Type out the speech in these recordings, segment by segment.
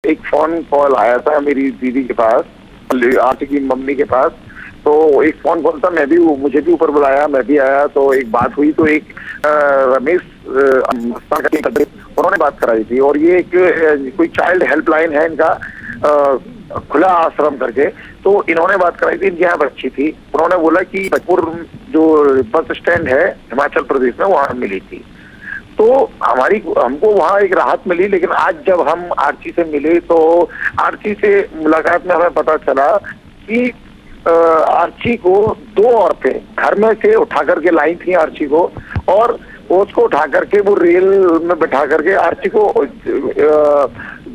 एक phone call आया था मेरी दीदी के पास, आरती की मम्मी के पास। तो एक फोन कॉल था, मुझे भी ऊपर बुलाया, मैं भी आया। तो एक बात हुई, तो एक रमेश उन्होंने बात कराई थी। और ये एक कोई चाइल्ड हेल्पलाइन है इनका, खुला आश्रम करके। तो इन्होंने बात कराई थी, इनकी यहाँ बच्ची थी। उन्होंने बोला कि भजपुर जो बस स्टैंड है हिमाचल प्रदेश में, वहां मिली थी। तो हमको वहाँ एक राहत मिली। लेकिन आज जब हम आर्ची से मिले तो आर्ची से मुलाकात में हमें पता चला कि आर्ची को दो औरतें घर में से उठा करके लाई थी आर्ची को, और उसको उठा करके वो रेल में बैठा करके आर्ची को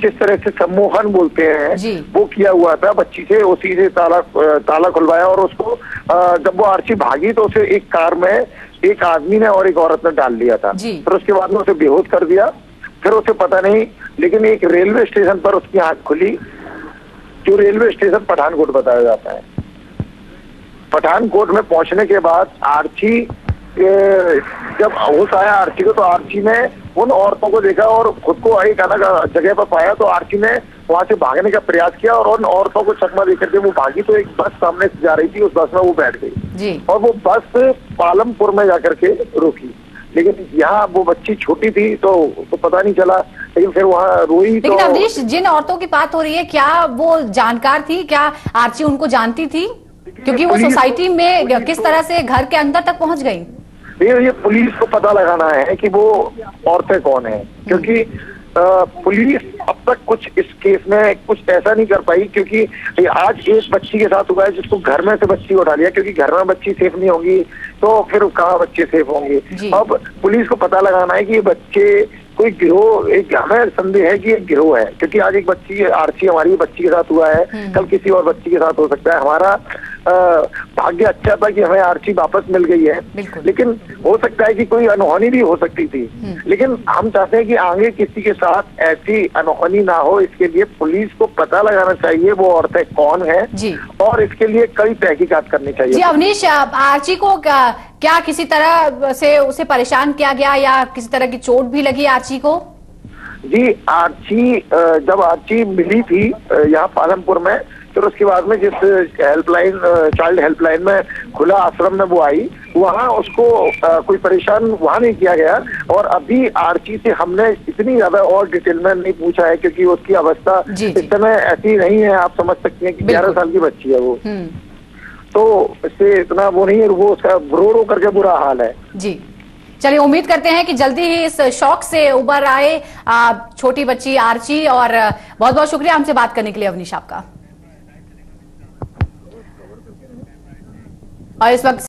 जिस तरह से सम्मोहन बोलते हैं वो किया हुआ था बच्ची से। उसी से ताला खुलवाया, और उसको जब वो आर्ची भागी तो उसे एक कार में एक आदमी ने और एक औरत ने डाल लिया था। फिर उसके बाद में उसे बेहोश कर दिया। फिर उसे पता नहीं, लेकिन एक रेलवे स्टेशन पर उसकी आंख खुली, जो रेलवे स्टेशन पठानकोट बताया जाता है। पठानकोट में पहुंचने के बाद आर्ची जब होश आया आर्ची को, तो आर्ची ने उन औरतों को देखा और खुद को एक अलग जगह पर पाया। तो आर्ची ने वहां से भागने का प्रयास किया और उन औरतों को चकमा देकर के वो भागी। तो एक बस सामने से जा रही थी, उस बस में वो बैठ गई और वो बस पालमपुर में जाकर के रुकी। लेकिन यहाँ वो बच्ची छोटी थी तो पता नहीं चला। लेकिन फिर वहाँ रोई। लेकिन अवनीश, जिन औरतों की बात हो रही है, क्या वो जानकार थी? क्या आर्ची उनको जानती थी? क्योंकि वो सोसाइटी में किस तरह से घर के अंदर तक पहुंच गई? ये पुलिस को पता लगाना है कि वो औरतें कौन है, क्योंकि पुलिस अब तक कुछ इस केस में कुछ ऐसा नहीं कर पाई। क्योंकि आज एक बच्ची के साथ हुआ है जिसको घर में से बच्ची उठा लिया, क्योंकि घर में बच्ची सेफ नहीं होगी तो फिर कहाँ बच्चे सेफ होंगे। अब पुलिस को पता लगाना है कि ये बच्चे कोई गिरोह, एक हमें संदेह है कि एक गिरोह है। क्योंकि आज एक बच्ची आर्ची हमारी बच्ची के साथ हुआ है, कल किसी और बच्ची के साथ हो सकता है। हमारा भाग्य अच्छा था कि हमें आर्ची वापस मिल गई है, लेकिन हो सकता है कि कोई अनहोनी भी हो सकती थी। लेकिन हम चाहते हैं कि आगे किसी के साथ ऐसी अनहोनी ना हो। इसके लिए पुलिस को पता लगाना चाहिए वो औरतें कौन है, और इसके लिए कई तहकीकात करनी चाहिए। जी अवनीश, आर्ची को क्या किसी तरह से उसे परेशान किया गया या किसी तरह की चोट भी लगी आर्ची को? जी, जब आर्ची मिली थी यहाँ पालमपुर में, फिर उसके बाद में जिस हेल्पलाइन, चाइल्ड हेल्पलाइन में खुला आश्रम में वो आई, वहाँ उसको कोई परेशान वहाँ नहीं किया गया। और अभी आर्ची से हमने इतनी ज्यादा और डिटेल में नहीं पूछा है, क्योंकि उसकी अवस्था इस समय ऐसी नहीं है। आप समझ सकते हैं कि 11 साल की बच्ची है वो, तो इससे इतना वो नहीं है। वो उसका रो करके बुरा हाल है। जी, चलिए उम्मीद करते हैं कि जल्दी ही इस शौक से उबर आए छोटी बच्ची आर्ची। और बहुत बहुत शुक्रिया हमसे बात करने के लिए अवनीश आपका। और इस वक्त